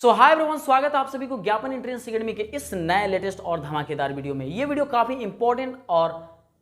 सो hi everyone, स्वागत है आप सभी को ज्ञापन एंट्रेंस एकेडमी के इस नए लेटेस्ट और धमाकेदार वीडियो में। ये वीडियो काफी इंपॉर्टेंट और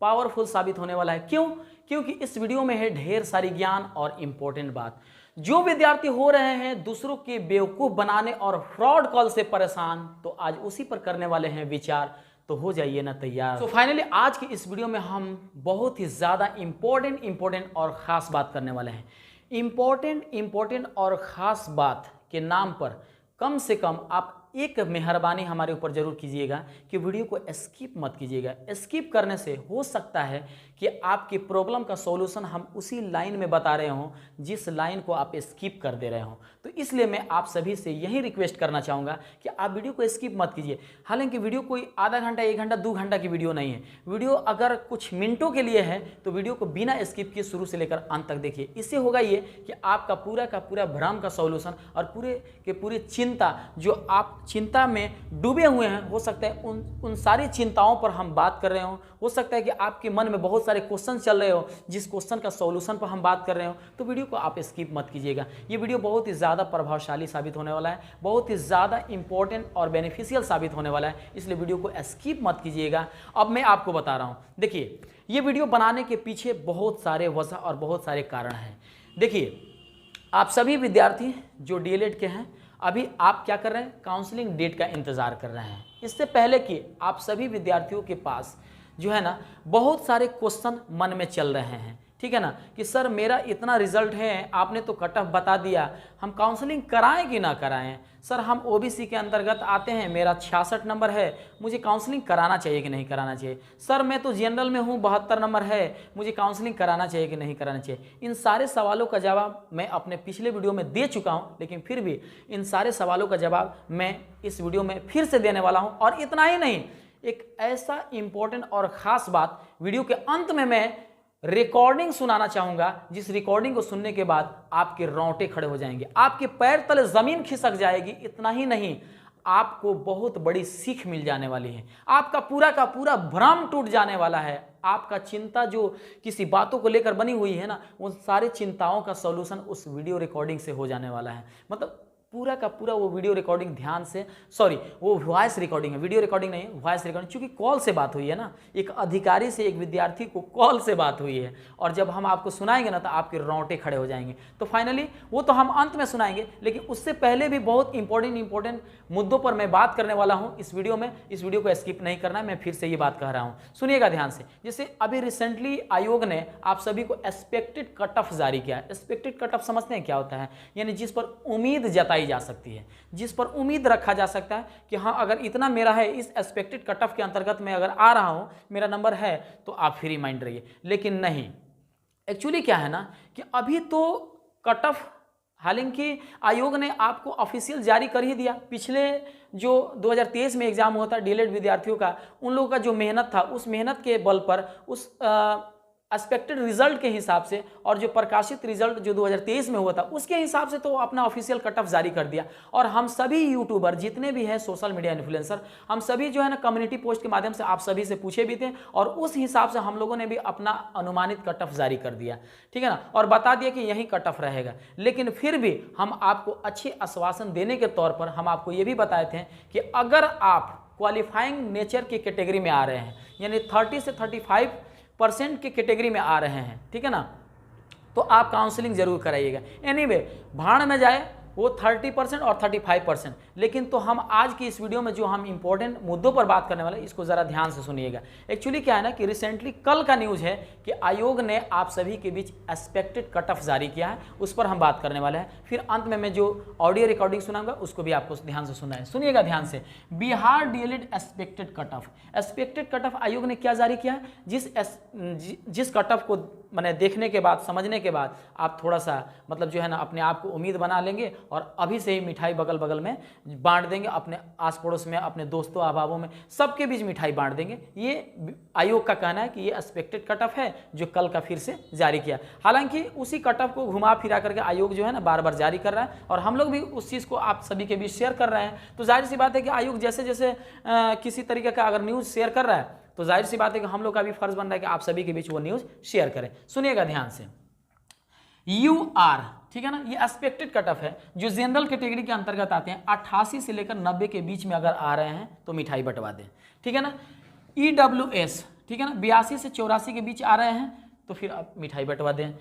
पावरफुल साबित होने वाला है। क्यों? क्योंकि इस वीडियो में है ढेर सारी ज्ञान और इंपॉर्टेंट बात। जो विद्यार्थी हो रहे हैं दूसरों के बेवकूफ बनाने और फ्रॉड कॉल से परेशान, तो आज उसी पर करने वाले हैं विचार। तो हो जाइए ना तैयार। तो फाइनली आज की इस वीडियो में हम बहुत ही ज्यादा इंपॉर्टेंट और खास बात करने वाले हैं। इंपॉर्टेंट और खास बात के नाम पर कम से कम आप एक मेहरबानी हमारे ऊपर जरूर कीजिएगा कि वीडियो को स्किप मत कीजिएगा। स्किप करने से हो सकता है कि आपकी प्रॉब्लम का सॉल्यूशन हम उसी लाइन में बता रहे हों जिस लाइन को आप स्किप कर दे रहे हों। तो इसलिए मैं आप सभी से यही रिक्वेस्ट करना चाहूँगा कि आप वीडियो को स्किप मत कीजिए। हालांकि वीडियो कोई आधा घंटा, 1 घंटा, 2 घंटा की वीडियो नहीं है। वीडियो अगर कुछ मिनटों के लिए है तो वीडियो को बिना स्किप किए शुरू से लेकर अंत तक देखिए। इससे होगा ये कि आपका पूरा का पूरा भ्रम का सॉल्यूशन और पूरे के पूरी चिंता, जो आप चिंता में डूबे हुए हैं, हो सकता है उन सारी चिंताओं पर हम बात कर रहे हो सकता है कि आपके मन में बहुत सारे क्वेश्चन चल रहे हो, जिस क्वेश्चन का सॉल्यूशन पर हम बात कर रहे हो। तो वीडियो को आप स्किप मत कीजिएगा। ये वीडियो बहुत ही ज़्यादा प्रभावशाली साबित होने वाला है, बहुत ही ज़्यादा इंपॉर्टेंट और बेनिफिशियल साबित होने वाला है, इसलिए वीडियो को स्किप मत कीजिएगा। अब मैं आपको बता रहा हूँ, देखिए ये वीडियो बनाने के पीछे बहुत सारे वजह और बहुत सारे कारण हैं। देखिए आप सभी विद्यार्थी जो डीएलएड के हैं, अभी आप क्या कर रहे हैं? काउंसलिंग डेट का इंतज़ार कर रहे हैं। इससे पहले कि आप सभी विद्यार्थियों के पास जो है ना बहुत सारे क्वेश्चन मन में चल रहे हैं, ठीक है ना, कि सर मेरा इतना रिजल्ट है, आपने तो कट ऑफ बता दिया, हम काउंसलिंग कराएं कि ना कराएं? सर हम ओबीसी के अंतर्गत आते हैं, मेरा 66 नंबर है, मुझे काउंसलिंग कराना चाहिए कि नहीं कराना चाहिए? सर मैं तो जनरल में हूँ, 72 नंबर है, मुझे काउंसलिंग कराना चाहिए कि नहीं कराना चाहिए? इन सारे सवालों का जवाब मैं अपने पिछले वीडियो में दे चुका हूँ, लेकिन फिर भी इन सारे सवालों का जवाब मैं इस वीडियो में फिर से देने वाला हूँ। और इतना ही नहीं, एक ऐसा इंपॉर्टेंट और ख़ास बात वीडियो के अंत में मैं रिकॉर्डिंग सुनाना चाहूंगा, जिस रिकॉर्डिंग को सुनने के बाद आपके रोंगटे खड़े हो जाएंगे, आपके पैर तले जमीन खिसक जाएगी। इतना ही नहीं, आपको बहुत बड़ी सीख मिल जाने वाली है, आपका पूरा का पूरा भ्रम टूट जाने वाला है। आपका चिंता जो किसी बातों को लेकर बनी हुई है ना, उन सारी चिंताओं का सॉल्यूशन उस वीडियो रिकॉर्डिंग से हो जाने वाला है। मतलब पूरा का पूरा वो वीडियो रिकॉर्डिंग ध्यान से, सॉरी वो वॉइस रिकॉर्डिंग है, वीडियो रिकॉर्डिंग नहीं है, वॉइस रिकॉर्डिंग, क्योंकि कॉल से बात हुई है ना, एक अधिकारी से एक विद्यार्थी को कॉल से बात हुई है, और जब हम आपको सुनाएंगे ना तो आपके रोंगटे खड़े हो जाएंगे। तो फाइनली वो तो हम अंत में सुनाएंगे, लेकिन उससे पहले भी बहुत इंपॉर्टेंट मुद्दों पर मैं बात करने वाला हूँ इस वीडियो में। इस वीडियो को स्किप नहीं करना है, मैं फिर से ये बात कह रहा हूँ, सुनिएगा ध्यान से। जैसे अभी रिसेंटली आयोग ने आप सभी को एक्सपेक्टेड कट ऑफ जारी किया है। एक्सपेक्टेड कट ऑफ समझते हैं क्या होता है? यानी जिस पर उम्मीद जताई जा सकती है, जिस पर उम्मीद रखा जा सकता है कि हाँ अगर इतना मेरा है, इस एक्सपेक्टेड कट ऑफ के अंतर्गत मैं अगर आ रहा हूं, मेरा नंबर है, तो आप फ्री माइंड रहिए। लेकिन नहीं, एक्चुअली क्या है ना कि अभी तो कट ऑफ, हालांकि आयोग ने आपको ऑफिशियल जारी कर ही दिया। पिछले जो 2023 में एग्जाम हुआ था डीएलएड विद्यार्थियों का, उन लोगों का जो मेहनत था, उस मेहनत के बल पर उस एक्सपेक्टेड रिजल्ट के हिसाब से और जो प्रकाशित रिजल्ट जो 2023 में हुआ था उसके हिसाब से तो अपना ऑफिशियल कट ऑफ जारी कर दिया। और हम सभी यूट्यूबर जितने भी हैं, सोशल मीडिया इन्फ्लुएंसर, हम सभी जो है ना कम्युनिटी पोस्ट के माध्यम से आप सभी से पूछे भी थे, और उस हिसाब से हम लोगों ने भी अपना अनुमानित कट ऑफ जारी कर दिया, ठीक है ना, और बता दिया कि यही कट ऑफ रहेगा। लेकिन फिर भी हम आपको अच्छे आश्वासन देने के तौर पर हम आपको ये भी बताए थे कि अगर आप क्वालिफाइंग नेचर की कैटेगरी में आ रहे हैं, यानी 30 से 35% की कैटेगरी में आ रहे हैं, ठीक है ना, तो आप काउंसलिंग जरूर कराइएगा। एनीवे, भाड़ में जाए वो 30% और 35%। लेकिन तो हम आज की इस वीडियो में जो हम इंपॉर्टेंट मुद्दों पर बात करने वाले हैं, इसको ज़रा ध्यान से सुनिएगा। एक्चुअली क्या है ना कि रिसेंटली कल का न्यूज़ है कि आयोग ने आप सभी के बीच एक्सपेक्टेड कट ऑफ जारी किया है, उस पर हम बात करने वाले हैं। फिर अंत में मैं जो ऑडियो रिकॉर्डिंग सुनाऊंगा उसको भी आपको ध्यान से सुनना है। सुनिएगा ध्यान से। Bihar DElEd expected cut off, expected cut off आयोग ने क्या जारी किया है? जिस कट ऑफ को मैंने देखने के बाद, समझने के बाद आप थोड़ा सा मतलब जो है ना अपने आप को उम्मीद बना लेंगे और अभी से ही मिठाई बगल बगल में बांट देंगे, अपने आस पड़ोस में, अपने दोस्तों अहबाबों में, सबके बीच मिठाई बांट देंगे। ये आयोग का कहना है कि ये एक्सपेक्टेड कट ऑफ है जो कल का फिर से जारी किया। हालांकि उसी कट ऑफ को घुमा फिरा करके आयोग जो है ना बार बार जारी कर रहा है, और हम लोग भी उस चीज़ को आप सभी के बीच शेयर कर रहे हैं। तो जाहिर सी बात है कि आयोग जैसे जैसे किसी तरीके का अगर न्यूज़ शेयर कर रहा है, तो जाहिर सी बात है कि हम लोग का भी फर्ज बन रहा है कि आप सभी के बीच वो न्यूज़ शेयर करें। सुनिएगा ध्यान से। UR, ठीक है ना, ये एक्सपेक्टेड कट ऑफ है जो जनरल कैटेगरी के अंतर्गत आते हैं। 88 से लेकर 90 के बीच में अगर आ रहे हैं तो मिठाई बंटवा दें, ठीक है ना। EWS, ठीक है ना, 82 से 84 के बीच आ रहे हैं तो फिर आप मिठाई बंटवा दें।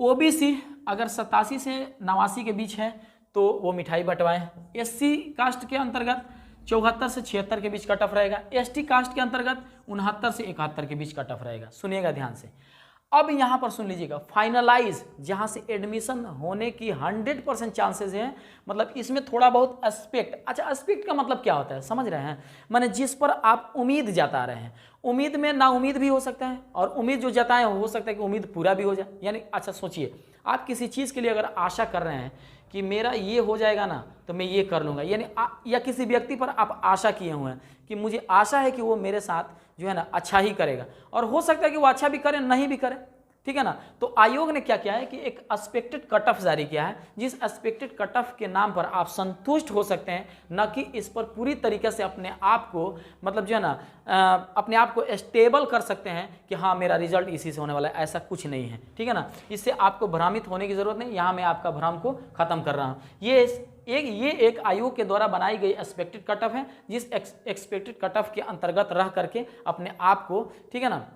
OBC अगर 87 से 89 के बीच है तो वो मिठाई बंटवाएं। SC कास्ट के अंतर्गत 74 से 76 के बीच कट ऑफ रहेगा। ST कास्ट के अंतर्गत 69 से 71 के बीच कट ऑफ रहेगा। सुनिएगा ध्यान से। अब यहाँ पर सुन लीजिएगा, फाइनलाइज जहाँ से एडमिशन होने की 100% चांसेस हैं, मतलब इसमें थोड़ा बहुत एस्पेक्ट, अच्छा एस्पेक्ट का मतलब क्या होता है समझ रहे हैं, माने जिस पर आप उम्मीद जता रहे हैं। उम्मीद में ना उम्मीद भी हो सकता है और उम्मीद जो जताएं हो सकता है कि उम्मीद पूरा भी हो जाए। यानी अच्छा सोचिए, आप किसी चीज़ के लिए अगर आशा कर रहे हैं कि मेरा ये हो जाएगा ना तो मैं ये कर लूँगा, यानी या किसी व्यक्ति पर आप आशा किए हुए हैं कि मुझे आशा है कि वो मेरे साथ जो है ना अच्छा ही करेगा, और हो सकता है कि वो अच्छा भी करे नहीं भी करे, ठीक है ना। तो आयोग ने क्या किया है कि एक एक्सपेक्टेड कट ऑफ जारी किया है, जिस एक्सपेक्टेड कट ऑफ के नाम पर आप संतुष्ट हो सकते हैं, न कि इस पर पूरी तरीके से अपने आप को मतलब जो है ना अपने आप को स्टेबल कर सकते हैं कि हाँ मेरा रिजल्ट इसी से होने वाला है। ऐसा कुछ नहीं है, ठीक है ना। इससे आपको भ्रमित होने की जरूरत नहीं, यहाँ मैं आपका भ्रम को खत्म कर रहा हूँ। ये एक आयोग के द्वारा बनाई गई एक्सपेक्टेड कट ऑफ है, जिस एक्सपेक्टेड कट ऑफ के अंतर्गत रह करके अपने आप को, ठीक है ना,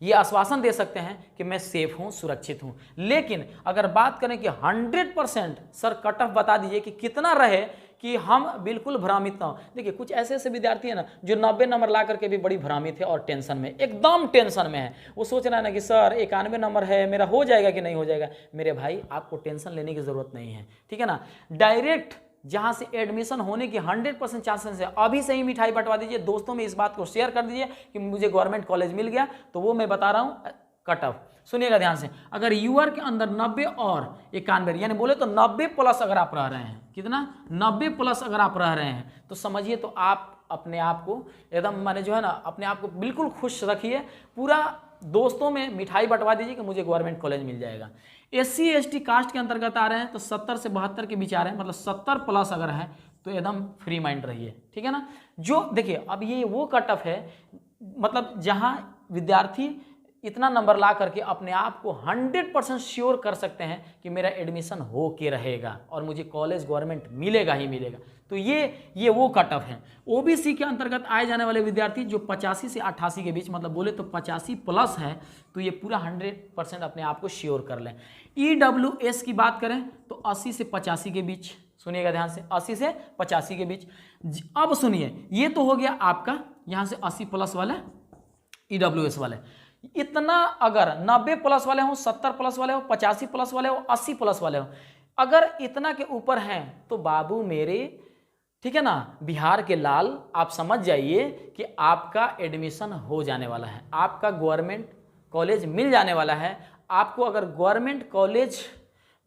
ये आश्वासन दे सकते हैं कि मैं सेफ हूं, सुरक्षित हूं। लेकिन अगर बात करें कि 100% सर कट ऑफ बता दीजिए कि कितना रहे कि हम बिल्कुल भ्रमित ना हो। देखिए कुछ ऐसे ऐसे विद्यार्थी है ना जो 90 नंबर ला करके भी बड़ी भ्रमित है और टेंशन में, एकदम टेंशन में है। वो सोच रहा है ना कि सर 91 नंबर है, मेरा हो जाएगा कि नहीं हो जाएगा। मेरे भाई आपको टेंशन लेने की जरूरत नहीं है, ठीक है ना। डायरेक्ट जहां से एडमिशन होने की 100% चांसेस है, अभी से ही मिठाई बंटवा दीजिए। दोस्तों में इस बात को शेयर कर दीजिए कि मुझे गवर्नमेंट कॉलेज मिल गया, तो वो मैं बता रहा हूं कट ऑफ। सुनिएगा ध्यान से, अगर यूआर के अंदर 90 और 91 यानी बोले तो 90 प्लस अगर आप रह रहे हैं, कितना 90 प्लस अगर आप रह रहे हैं तो समझिए तो आप अपने आप को एकदम माने जो है ना अपने आप को बिल्कुल खुश रखिए। पूरा दोस्तों में मिठाई बंटवा दीजिए कि मुझे गवर्नमेंट कॉलेज मिल जाएगा। SC ST कास्ट के अंतर्गत आ रहे हैं तो 70 से 72 के बीच आ रहे हैं, मतलब 70 प्लस अगर है तो एकदम फ्री माइंड रहिए, ठीक है ना। जो देखिए अब ये वो कट ऑफ है मतलब जहां विद्यार्थी इतना नंबर ला करके अपने आप को 100% श्योर कर सकते हैं कि मेरा एडमिशन हो के रहेगा और मुझे कॉलेज गवर्नमेंट मिलेगा ही मिलेगा। तो ये वो कट ऑफ है। OBC के अंतर्गत आए जाने वाले विद्यार्थी जो 85 से 88 के बीच मतलब बोले तो 85 प्लस है, तो ये पूरा 100% अपने आप को श्योर कर लें। EWS की बात करें तो 80 से 85 के बीच, सुनिएगा ध्यान से, 80 से 85 के बीच। अब सुनिए, ये तो हो गया आपका यहाँ से 80 प्लस वाले EWS वाले। इतना अगर 90 प्लस वाले हो, 70 प्लस वाले हो, 85 प्लस वाले हो, 80 प्लस वाले हो, अगर इतना के ऊपर हैं तो बाबू मेरे, ठीक है ना, बिहार के लाल, आप समझ जाइए कि आपका एडमिशन हो जाने वाला है, आपका गवर्नमेंट कॉलेज मिल जाने वाला है। आपको अगर गवर्नमेंट कॉलेज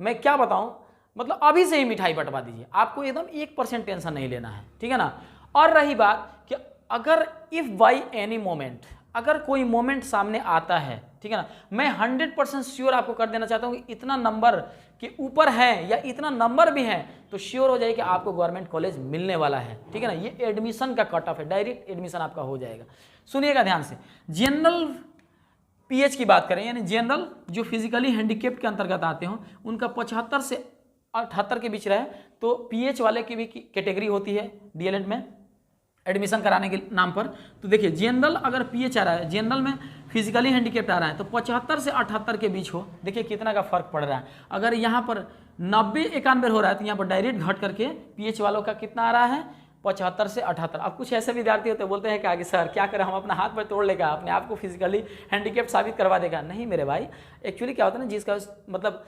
मैं क्या बताऊं, मतलब अभी से ही मिठाई बंटवा दीजिए, आपको एकदम 1% टेंशन नहीं लेना है, ठीक है ना। और रही बात कि अगर इफ बाई एनी मोमेंट अगर कोई मोमेंट सामने आता है, ठीक है ना, मैं 100% श्योर आपको कर देना चाहता हूं कि इतना नंबर के ऊपर है या इतना नंबर भी है तो श्योर हो जाए कि आपको गवर्नमेंट कॉलेज मिलने वाला है, ठीक है ना। ये एडमिशन का कट ऑफ है, डायरेक्ट एडमिशन आपका हो जाएगा। सुनिएगा ध्यान से, जनरल PH की बात करें यानी जनरल जो फिजिकली हैंडीकेप्ड के अंतर्गत आते हो उनका 75 से 78 के बीच रहे तो PH वाले की भी कैटेगरी होती है DLED में एडमिशन कराने के नाम पर। तो देखिए जनरल अगर PH आ रहा है, जनरल में फिजिकली हैंडीकेप्ड आ रहा है तो 75 से 78 के बीच हो, देखिए कितना का फर्क पड़ रहा है। अगर यहाँ पर 90-91 हो रहा है तो यहाँ पर डायरेक्ट घट करके PH वालों का कितना आ रहा है, 75 से 78। अब कुछ ऐसे विद्यार्थी होते हैं बोलते हैं कि आगे सर क्या करें, हम अपना हाथ पर तोड़ लेगा, अपने आप को फिजिकली हैंडीकेप्ड साबित करवा देगा। नहीं मेरे भाई, एक्चुअली क्या होता है ना, जिसका मतलब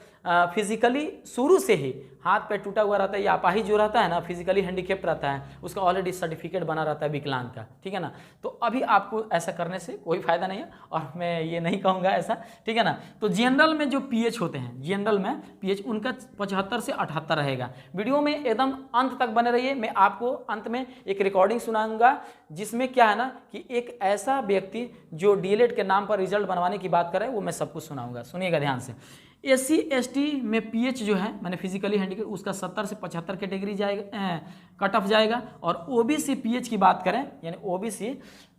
फिजिकली शुरू से ही हाथ पैर टूटा हुआ रहता है या अपाहिज जो रहता है ना, फिजिकली हैंडीकेप्ड रहता है, उसका ऑलरेडी सर्टिफिकेट बना रहता है विकलांग का, ठीक है ना। तो अभी आपको ऐसा करने से कोई फायदा नहीं है और मैं ये नहीं कहूँगा ऐसा, ठीक है ना। तो जनरल में जो PH होते हैं, जनरल में PH उनका 75 से 78 रहेगा। वीडियो में एकदम अंत तक बने रहिए, मैं आपको अंत में एक रिकॉर्डिंग सुनाऊंगा जिसमें क्या है ना कि एक ऐसा व्यक्ति जो DLED के नाम पर रिजल्ट बनवाने की बात करे वो मैं सब कुछ सुनाऊंगा। सुनिएगा ध्यान से, SC ST में PH जो है मैंने फिजिकली हैंडीकेप्ड उसका 70 से 75 कैटेगरी जाएगा, कट ऑफ जाएगा। और OBC PH की बात करें यानी OBC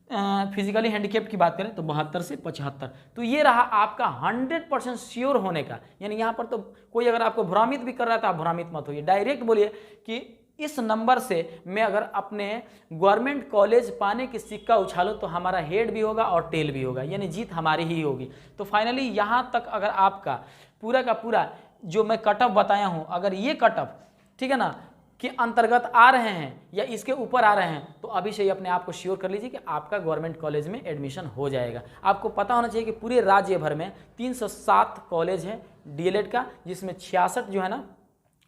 फिजिकली हैंडीकेप्ड की बात करें तो 72 से 75। तो ये रहा आपका 100% श्योर होने का, यानी यहाँ पर तो कोई अगर आपको भ्रमित भी कर रहा है तो आप भ्रमित मत होइए, डायरेक्ट बोलिए कि इस नंबर से मैं अगर अपने गवर्नमेंट कॉलेज पाने की सिक्का उछालूं तो हमारा हेड भी होगा और टेल भी होगा, यानी जीत हमारी ही होगी। तो फाइनली यहाँ तक अगर आपका पूरा का पूरा जो मैं कट ऑफ बताया हूँ, अगर ये कट ऑफ ठीक है ना कि अंतर्गत आ रहे हैं या इसके ऊपर आ रहे हैं, तो अभी से ही अपने आप को श्योर कर लीजिए कि आपका गवर्नमेंट कॉलेज में एडमिशन हो जाएगा। आपको पता होना चाहिए कि पूरे राज्य भर में 307 कॉलेज है डीएलएड का, जिसमें 66 जो है ना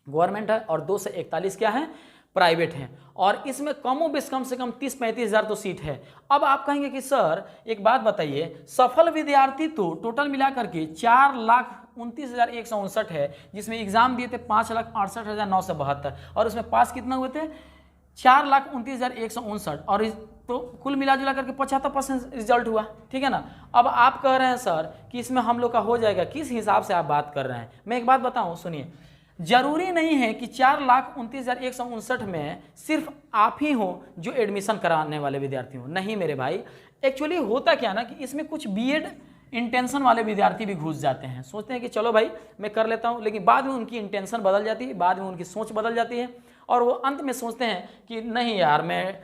गवर्नमेंट है और 241 क्या है प्राइवेट हैं, और इसमें कम से कम 30-35 हज़ार तो सीट है। अब आप कहेंगे कि सर एक बात बताइए, सफल विद्यार्थी तो टोटल मिलाकर के 4,29,159 है, जिसमें एग्जाम दिए थे 5,68,972 और उसमें पास कितना हुए थे 4,29,159, और तो कुल मिला जुला करके 75% रिजल्ट हुआ, ठीक है ना। अब आप कह रहे हैं सर कि इसमें हम लोग का हो जाएगा, किस हिसाब से आप बात कर रहे हैं? मैं एक बात बताऊं, सुनिए, जरूरी नहीं है कि 4,29,159 में सिर्फ आप ही हो जो एडमिशन कराने वाले विद्यार्थी हो, नहीं मेरे भाई। एक्चुअली होता क्या ना कि इसमें कुछ बीएड इंटेंशन वाले विद्यार्थी भी घुस जाते हैं, सोचते हैं कि चलो भाई मैं कर लेता हूं, लेकिन बाद में उनकी इंटेंशन बदल जाती है, बाद में उनकी सोच बदल जाती है और वो अंत में सोचते हैं कि नहीं यार मैं,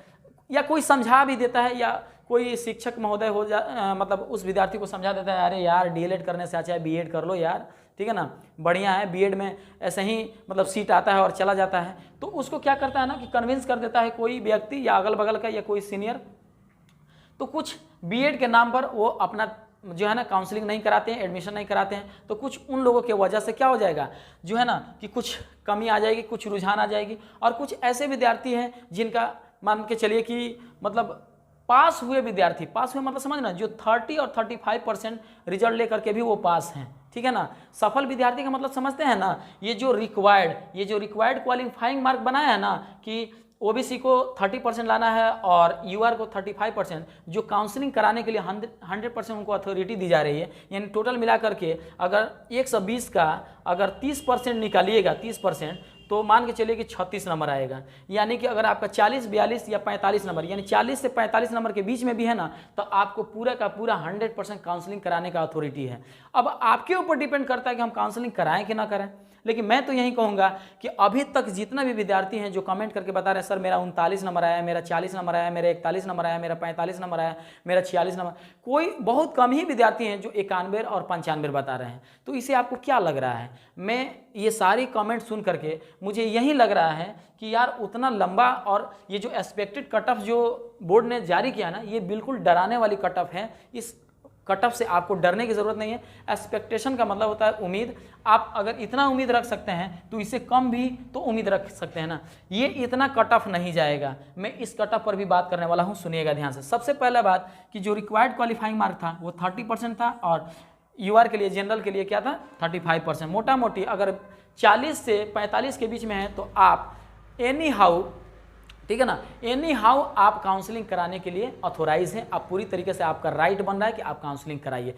या कोई समझा भी देता है या कोई शिक्षक महोदय मतलब उस विद्यार्थी को समझा देता है, अरे यार डीएलएड करने से अच्छा है बीएड कर लो यार, ठीक है ना, बढ़िया है, बीएड में ऐसे ही मतलब सीट आता है और चला जाता है। तो उसको क्या करता है ना कि कन्विंस कर देता है कोई व्यक्ति या अगल बगल का या कोई सीनियर, तो कुछ बीएड के नाम पर वो अपना जो है ना काउंसलिंग नहीं कराते हैं, एडमिशन नहीं कराते हैं। तो कुछ उन लोगों के वजह से क्या हो जाएगा जो है ना कि कुछ कमी आ जाएगी, कुछ रुझान आ जाएगी, और कुछ ऐसे विद्यार्थी हैं जिनका मान के चलिए कि मतलब पास हुए विद्यार्थी, पास हुए मतलब समझना जो 30 और 35% रिजल्ट लेकर के भी वो पास हैं, ठीक है ना। सफल विद्यार्थी का मतलब समझते हैं ना, ये जो रिक्वायर्ड क्वालिफाइंग मार्क बनाया है ना कि ओबीसी को 30% लाना है और यूआर को 35%, जो काउंसलिंग कराने के लिए 100% उनको अथॉरिटी दी जा रही है, यानी टोटल मिला करके अगर 120 का अगर 30% निकालिएगा, 30%, तो मान के चलिए कि 36 नंबर आएगा। यानी कि अगर आपका 40, 42 या 45 नंबर, यानी 40 से 45 नंबर के बीच में भी है ना, तो आपको पूरा का पूरा 100% काउंसलिंग कराने का अथॉरिटी है। अब आपके ऊपर डिपेंड करता है कि हम काउंसलिंग कराएं कि ना कराएं, लेकिन मैं तो यही कहूँगा कि अभी तक जितना भी विद्यार्थी हैं जो कमेंट करके बता रहे हैं सर मेरा 39 नंबर आया, मेरा 40 नंबर आया, मेरा 41 नंबर आया, मेरा 45 नंबर आया, मेरा 46 नंबर, कोई बहुत कम ही विद्यार्थी हैं जो 91 और 95 बता रहे हैं। तो इसे आपको क्या लग रहा है? मैं ये सारी कमेंट सुन करके मुझे यही लग रहा है कि यार उतना लंबा, और ये जो एक्सपेक्टेड कट ऑफ जो बोर्ड ने जारी किया ना, ये बिल्कुल डराने वाली कट ऑफ है। इस कट ऑफ से आपको डरने की जरूरत नहीं है। एक्सपेक्टेशन का मतलब होता है उम्मीद। आप अगर इतना उम्मीद रख सकते हैं तो इससे कम भी तो उम्मीद रख सकते हैं ना। ये इतना कट ऑफ नहीं जाएगा। मैं इस कट ऑफ पर भी बात करने वाला हूं, सुनिएगा ध्यान से। सबसे पहला बात कि जो रिक्वायर्ड क्वालिफाइंग मार्क था वो 30% था, और यूआर के लिए, जनरल के लिए क्या था 35%। मोटा मोटी अगर 40 से 45 के बीच में है तो आप एनी हाउ, ठीक है ना, एनी हाउ आप काउंसलिंग कराने के लिए ऑथोराइज हैं। आप पूरी तरीके से, आपका राइट बन रहा है कि आप काउंसलिंग कराइए।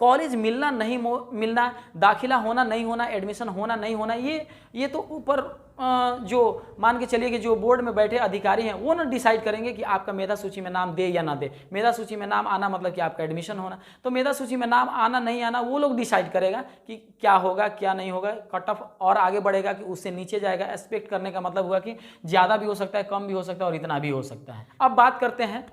कॉलेज मिलना नहीं मिलना, दाखिला होना नहीं होना, एडमिशन होना नहीं होना, ये तो ऊपर जो मान के चलिए कि जो बोर्ड में बैठे अधिकारी हैं वो ना डिसाइड करेंगे कि आपका मेधा सूची में नाम दे या ना दे। मेधा सूची में नाम आना मतलब कि आपका एडमिशन होना, तो मेधा सूची में नाम आना नहीं आना वो लोग डिसाइड करेगा कि क्या होगा क्या नहीं होगा। कट ऑफ और आगे बढ़ेगा कि उससे नीचे जाएगा। एक्सपेक्ट करने का मतलब हुआ कि ज़्यादा भी हो सकता है, कम भी हो सकता है और इतना भी हो सकता है। अब बात करते हैं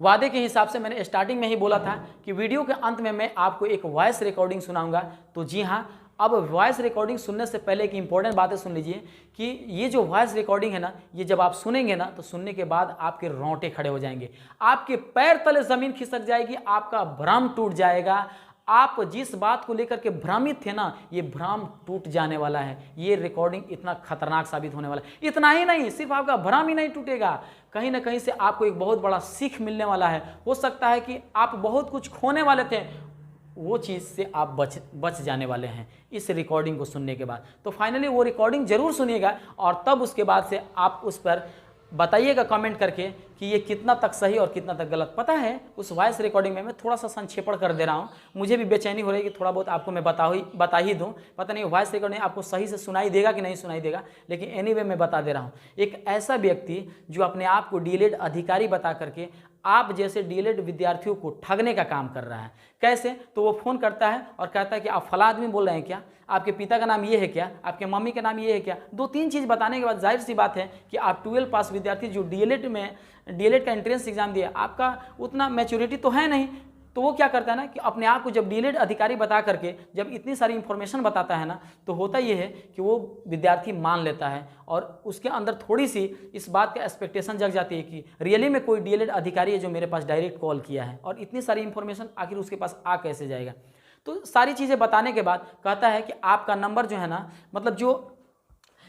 वादे के हिसाब से। मैंने स्टार्टिंग में ही बोला था कि वीडियो के अंत में मैं आपको एक वॉइस रिकॉर्डिंग सुनाऊंगा। तो जी हाँ, अब वॉइस रिकॉर्डिंग सुनने से पहले एक इंपॉर्टेंट बातें सुन लीजिए कि ये जो वॉइस रिकॉर्डिंग है ना, ये जब आप सुनेंगे ना तो सुनने के बाद आपके रोंगटे खड़े हो जाएंगे, आपके पैर तले जमीन खिसक जाएगी, आपका भ्रम टूट जाएगा। आप जिस बात को लेकर के भ्रमित थे ना, ये भ्रम टूट जाने वाला है। ये रिकॉर्डिंग इतना खतरनाक साबित होने वाला है। इतना ही नहीं, सिर्फ आपका भ्रम ही नहीं टूटेगा, कहीं ना कहीं से आपको एक बहुत बड़ा सीख मिलने वाला है। हो सकता है कि आप बहुत कुछ खोने वाले थे, वो चीज़ से आप बच जाने वाले हैं इस रिकॉर्डिंग को सुनने के बाद। तो फाइनली वो रिकॉर्डिंग जरूर सुनिएगा और तब उसके बाद से आप उस पर बताइएगा कमेंट करके कि ये कितना तक सही और कितना तक गलत। पता है उस वॉइस रिकॉर्डिंग में मैं थोड़ा सा संक्षेपण कर दे रहा हूँ, मुझे भी बेचैनी हो रही है कि थोड़ा बहुत आपको मैं बता ही दूँ। पता नहीं वॉइस रिकॉर्डिंग आपको सही से सुनाई देगा कि नहीं सुनाई देगा, लेकिन एनीवे मैं बता दे रहा हूँ। एक ऐसा व्यक्ति जो अपने आप को डीएलएड अधिकारी बता करके आप जैसे डीएलएड विद्यार्थियों को ठगने का काम कर रहा है। कैसे? तो वो फ़ोन करता है और कहता है कि आप फला आदमी बोल रहे हैं क्या, आपके पिता का नाम ये है क्या, आपके मम्मी का नाम ये है क्या। 2-3 चीज़ बताने के बाद जाहिर सी बात है कि आप 12 पास विद्यार्थी जो डीएलएड का एंट्रेंस एग्जाम दिया, आपका उतना मैच्योरिटी तो है नहीं। तो वो क्या करता है ना कि अपने आप को जब डीएलएड अधिकारी बता करके जब इतनी सारी इंफॉर्मेशन बताता है ना, तो होता ये है कि वो विद्यार्थी मान लेता है और उसके अंदर थोड़ी सी इस बात का एक्सपेक्टेशन जग जाती है कि रियली में कोई डीएलएड अधिकारी है जो मेरे पास डायरेक्ट कॉल किया है, और इतनी सारी इंफॉर्मेशन आखिर उसके पास आ कैसे जाएगा। तो सारी चीज़ें बताने के बाद कहता है कि आपका नंबर जो है ना, मतलब जो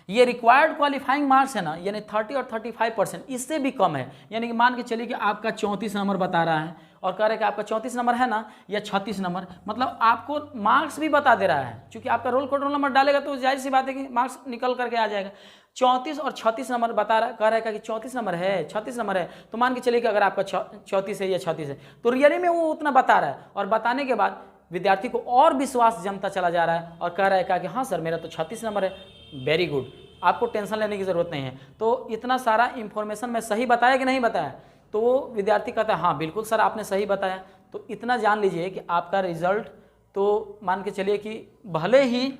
ये रिक्वायर्ड क्वालिफाइंग मार्क्स है ना, यानी 30 और 35%, इससे भी कम है। यानी कि मान के चलिए कि आपका 34 नंबर बता रहा है और कह रहा है कि आपका 34 नंबर है ना, या 36 नंबर, मतलब आपको मार्क्स भी बता दे रहा है। चूंकि आपका रोल नंबर डालेगा तो जाहिर सी बात है कि मार्क्स निकल करके आ जाएगा। 34 और 36 नंबर बता रहा है, कह रहा है कि 34 नंबर है, 36 नंबर है। तो मान के चलिए कि अगर आपका 34 है या 36 है, तो रियली में वो उतना बता रहा है, और बताने के बाद विद्यार्थी को और विश्वास जमता चला जा रहा है और कह रहा है कि हाँ सर मेरा तो 36 नंबर है, वेरी गुड, आपको टेंशन लेने की ज़रूरत नहीं है। तो इतना सारा इंफॉर्मेशन मैं सही बताया कि नहीं बताया? तो वो विद्यार्थी कहता है हाँ बिल्कुल सर आपने सही बताया। तो इतना जान लीजिए कि आपका रिजल्ट तो मान के चलिए कि भले ही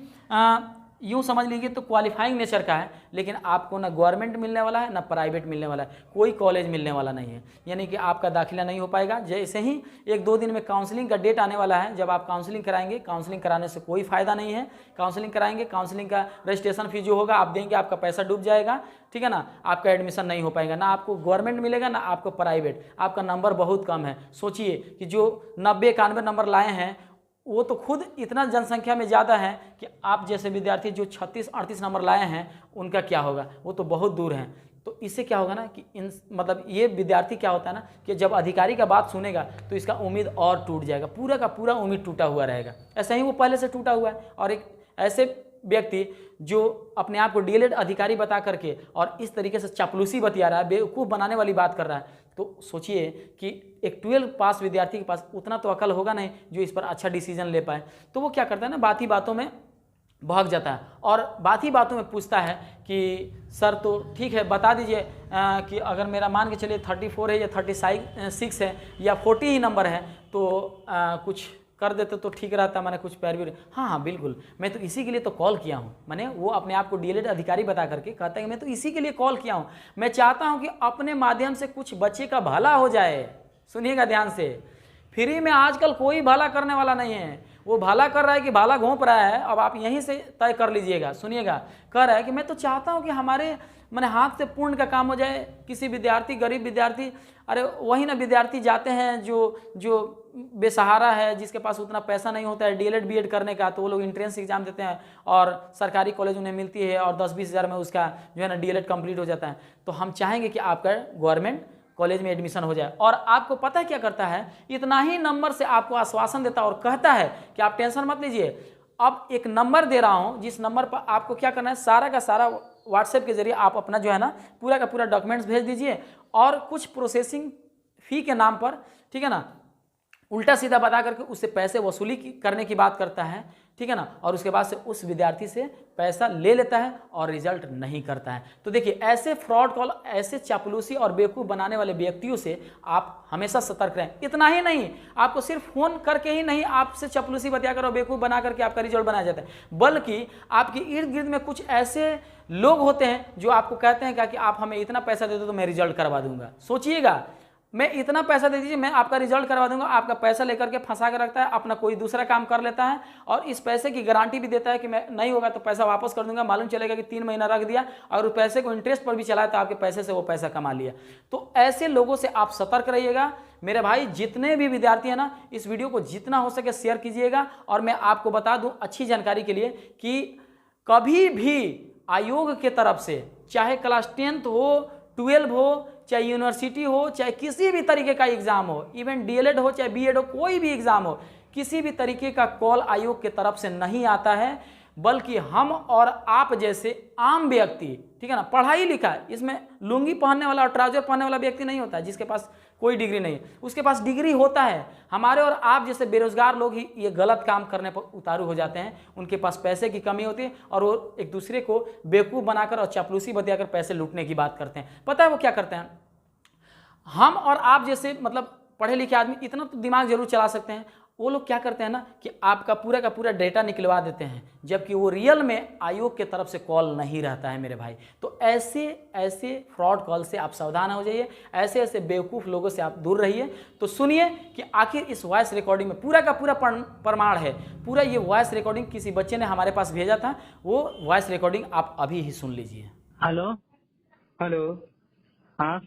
यूँ समझ लीजिए तो क्वालिफाइंग नेचर का है, लेकिन आपको ना गवर्नमेंट मिलने वाला है ना प्राइवेट मिलने वाला है, कोई कॉलेज मिलने वाला नहीं है। यानी कि आपका दाखिला नहीं हो पाएगा। जैसे ही 1-2 दिन में काउंसलिंग का डेट आने वाला है, जब आप काउंसलिंग कराएंगे, काउंसलिंग कराने से कोई फ़ायदा नहीं है। काउंसलिंग कराएंगे, काउंसलिंग का रजिस्ट्रेशन फीस जो होगा आप देंगे, आपका पैसा डूब जाएगा, ठीक है ना, आपका एडमिशन नहीं हो पाएगा, ना आपको गवर्नमेंट मिलेगा ना आपको प्राइवेट। आपका नंबर बहुत कम है। सोचिए कि जो 90-91 नंबर लाए हैं वो तो खुद इतना जनसंख्या में ज़्यादा है कि आप जैसे विद्यार्थी जो 36-38 नंबर लाए हैं उनका क्या होगा, वो तो बहुत दूर हैं। तो इससे क्या होगा ना कि मतलब ये विद्यार्थी क्या होता है ना कि जब अधिकारी का बात सुनेगा तो इसका उम्मीद और टूट जाएगा, पूरा का पूरा उम्मीद टूटा हुआ रहेगा। ऐसा ही वो पहले से टूटा हुआ है। और एक ऐसे व्यक्ति जो अपने आप को डीएलएड अधिकारी बता करके और इस तरीके से चापलूसी बतिया रहा है, बेवकूफ़ बनाने वाली बात कर रहा है, तो सोचिए कि एक 12 पास विद्यार्थी के पास उतना तो अकल होगा नहीं जो इस पर अच्छा डिसीजन ले पाए। तो वो क्या करता है ना, बात ही बातों में भाग जाता है और बात ही बातों में पूछता है कि सर तो ठीक है बता दीजिए कि अगर मेरा मान के चलिए 34 है या 36 है या 40 ही नंबर है तो कुछ कर देते तो ठीक रहता, मैंने कुछ पैर भी। हाँ बिल्कुल, मैं तो इसी के लिए तो कॉल किया हूँ। मैंने वो अपने आप को डीएलएड अधिकारी बता करके कहता है कि मैं तो इसी के लिए कॉल किया हूँ, मैं चाहता हूँ कि अपने माध्यम से कुछ बच्चे का भला हो जाए। सुनिएगा ध्यान से, फ्री में आजकल कोई भला करने वाला नहीं है। वो भला कर रहा है कि भाला घोंप रहा है, अब आप यहीं से तय कर लीजिएगा। सुनिएगा, कह रहा है कि मैं तो चाहता हूँ कि हमारे मैंने हाथ से पूर्ण का काम हो जाए। किसी विद्यार्थी, गरीब विद्यार्थी, अरे वही ना विद्यार्थी जाते हैं जो बेसहारा है, जिसके पास उतना पैसा नहीं होता है डीएलएड बीएड करने का, तो वो लोग एंट्रेंस एग्जाम देते हैं और सरकारी कॉलेज उन्हें मिलती है और 10-20 हज़ार में उसका जो है ना डीएलएड कंप्लीट हो जाता है। तो हम चाहेंगे कि आपका गवर्नमेंट कॉलेज में एडमिशन हो जाए। और आपको पता है क्या करता है, इतना ही नंबर से आपको आश्वासन देता है और कहता है कि आप टेंशन मत लीजिए, अब एक नंबर दे रहा हूँ जिस नंबर पर आपको क्या करना है, सारा का सारा व्हाट्सएप के जरिए आप अपना जो है ना पूरा का पूरा डॉक्यूमेंट्स भेज दीजिए और कुछ प्रोसेसिंग फ़ी के नाम पर, ठीक है ना, उल्टा सीधा बता करके उससे पैसे वसूली करने की बात करता है, ठीक है ना, और उसके बाद से उस विद्यार्थी से पैसा ले लेता है और रिजल्ट नहीं करता है। तो देखिए ऐसे फ्रॉड कॉल, ऐसे चापलूसी और बेवकूफ़ बनाने वाले व्यक्तियों से आप हमेशा सतर्क रहें। इतना ही नहीं, आपको सिर्फ फ़ोन करके ही नहीं आपसे चापलूसी बतिया कर और बेवकूफ़ बना करके आपका रिजल्ट बनाया जाता है, बल्कि आपके इर्द गिर्द में कुछ ऐसे लोग होते हैं जो आपको कहते हैं कि आप हमें इतना पैसा दे दो तो मैं रिजल्ट करवा दूंगा। सोचिएगा, मैं इतना पैसा दे दीजिए मैं आपका रिजल्ट करवा दूंगा, आपका पैसा लेकर के फंसा कर रखता है, अपना कोई दूसरा काम कर लेता है और इस पैसे की गारंटी भी देता है कि मैं नहीं होगा तो पैसा वापस कर दूंगा। मालूम चलेगा कि 3 महीना रख दिया और उस पैसे को इंटरेस्ट पर भी चलाया तो आपके पैसे से वो पैसा कमा लिया। तो ऐसे लोगों से आप सतर्क रहिएगा मेरे भाई। जितने भी विद्यार्थी हैं ना, इस वीडियो को जितना हो सके शेयर कीजिएगा। और मैं आपको बता दूं अच्छी जानकारी के लिए कि कभी भी आयोग के तरफ से चाहे क्लास 10th हो, 12 हो, चाहे यूनिवर्सिटी हो, चाहे किसी भी तरीके का एग्जाम हो, इवन डीएलएड हो चाहे बीएड हो, कोई भी एग्जाम हो, किसी भी तरीके का कॉल आयोग के तरफ से नहीं आता है। बल्कि हम और आप जैसे आम व्यक्ति, ठीक है ना, पढ़ाई लिखा है, इसमें लुंगी पहनने वाला और ट्राउजर पहनने वाला व्यक्ति नहीं होता है जिसके पास कोई डिग्री नहीं है, उसके पास डिग्री होता है। हमारे और आप जैसे बेरोजगार लोग ही ये गलत काम करने पर उतारू हो जाते हैं, उनके पास पैसे की कमी होती है और वो एक दूसरे को बेवकूफ़ बनाकर और चापलूसी बतियाकर पैसे लूटने की बात करते हैं। पता है वो क्या करते हैं? हम और आप जैसे मतलब पढ़े लिखे आदमी इतना तो दिमाग जरूर चला सकते हैं, वो लोग क्या करते हैं ना कि आपका पूरा का पूरा डेटा निकलवा देते हैं, जबकि वो रियल में आयोग के तरफ से कॉल नहीं रहता है मेरे भाई। तो ऐसे ऐसे फ्रॉड कॉल से आप सावधान हो जाइए, ऐसे ऐसे बेवकूफ़ लोगों से आप दूर रहिए। तो सुनिए कि आखिर इस वॉइस रिकॉर्डिंग में पूरा का पूरा प्रमाण है, पूरा ये वॉइस रिकॉर्डिंग किसी बच्चे ने हमारे पास भेजा था, वो वॉइस रिकॉर्डिंग आप अभी ही सुन लीजिए। हेलो हेलो, हाँ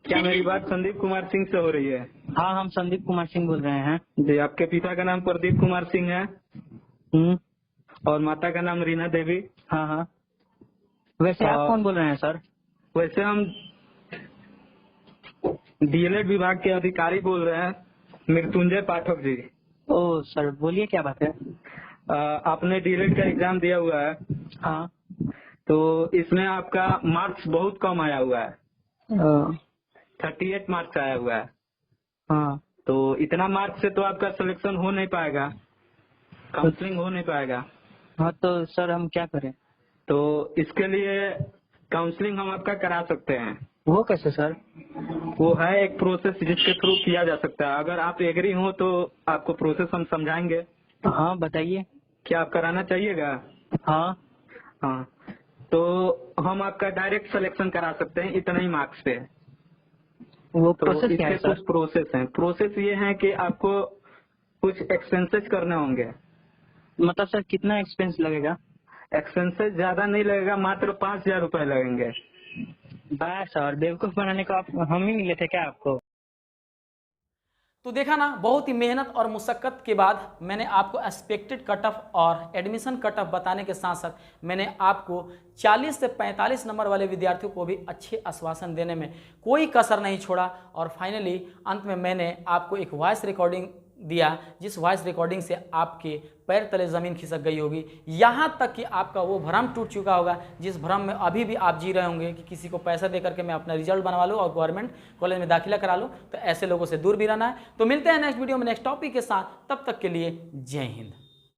क्या मेरी बात संदीप कुमार सिंह से हो रही है? हाँ, हम संदीप कुमार सिंह बोल रहे हैं। जी, आपके पिता का नाम प्रदीप कुमार सिंह है और माता का नाम रीना देवी। हाँ हाँ, वैसे आप कौन बोल रहे हैं सर? वैसे हम डीएलएड विभाग के अधिकारी बोल रहे हैं, मृत्युंजय पाठक जी। ओ सर, बोलिए क्या बात है? आपने डीएलएड का एग्जाम दिया हुआ है, हाँ। तो इसमें आपका मार्क्स बहुत कम आया हुआ है, 38 मार्क्स आया हुआ है। हाँ, तो इतना मार्क्स से तो आपका सिलेक्शन हो नहीं पाएगा, काउंसलिंग हो नहीं पाएगा। हाँ तो सर हम क्या करें? तो इसके लिए काउंसलिंग हम आपका करा सकते हैं। वो कैसे सर? वो है एक प्रोसेस जिसके थ्रू किया जा सकता है। अगर आप एग्री हो तो आपको प्रोसेस हम समझाएंगे। हाँ बताइए। क्या आप कराना चाहिएगा? हाँ हाँ, तो हम आपका डायरेक्ट सिलेक्शन करा सकते हैं इतने ही मार्क्स पे। वो तो प्रोसेस क्या है इसके सर? कुछ प्रोसेस हैं। प्रोसेस ये है कि आपको कुछ एक्सपेंसेस करने होंगे। मतलब सर कितना एक्सपेंस लगेगा? एक्सपेंसेस ज्यादा नहीं लगेगा, मात्र 5,000 रुपए लगेंगे। बस सर, बेवकूफ बनाने को आप हम ही मिले थे क्या आपको? तो देखा ना, बहुत ही मेहनत और मुशक्कत के बाद मैंने आपको एक्सपेक्टेड कट ऑफ और एडमिशन कट ऑफ बताने के साथ साथ मैंने आपको 40 से 45 नंबर वाले विद्यार्थियों को भी अच्छे आश्वासन देने में कोई कसर नहीं छोड़ा। और फाइनली अंत में मैंने आपको एक वॉइस रिकॉर्डिंग दिया, जिस वॉइस रिकॉर्डिंग से आपके पैर तले ज़मीन खिसक गई होगी, यहाँ तक कि आपका वो भ्रम टूट चुका होगा जिस भ्रम में अभी भी आप जी रहे होंगे कि किसी को पैसा दे करके मैं अपना रिजल्ट बनवा लूँ और गवर्नमेंट कॉलेज में दाखिला करा लूँ। तो ऐसे लोगों से दूर भी रहना है। तो मिलते हैं नेक्स्ट वीडियो में नेक्स्ट टॉपिक के साथ, तब तक के लिए जय हिंद।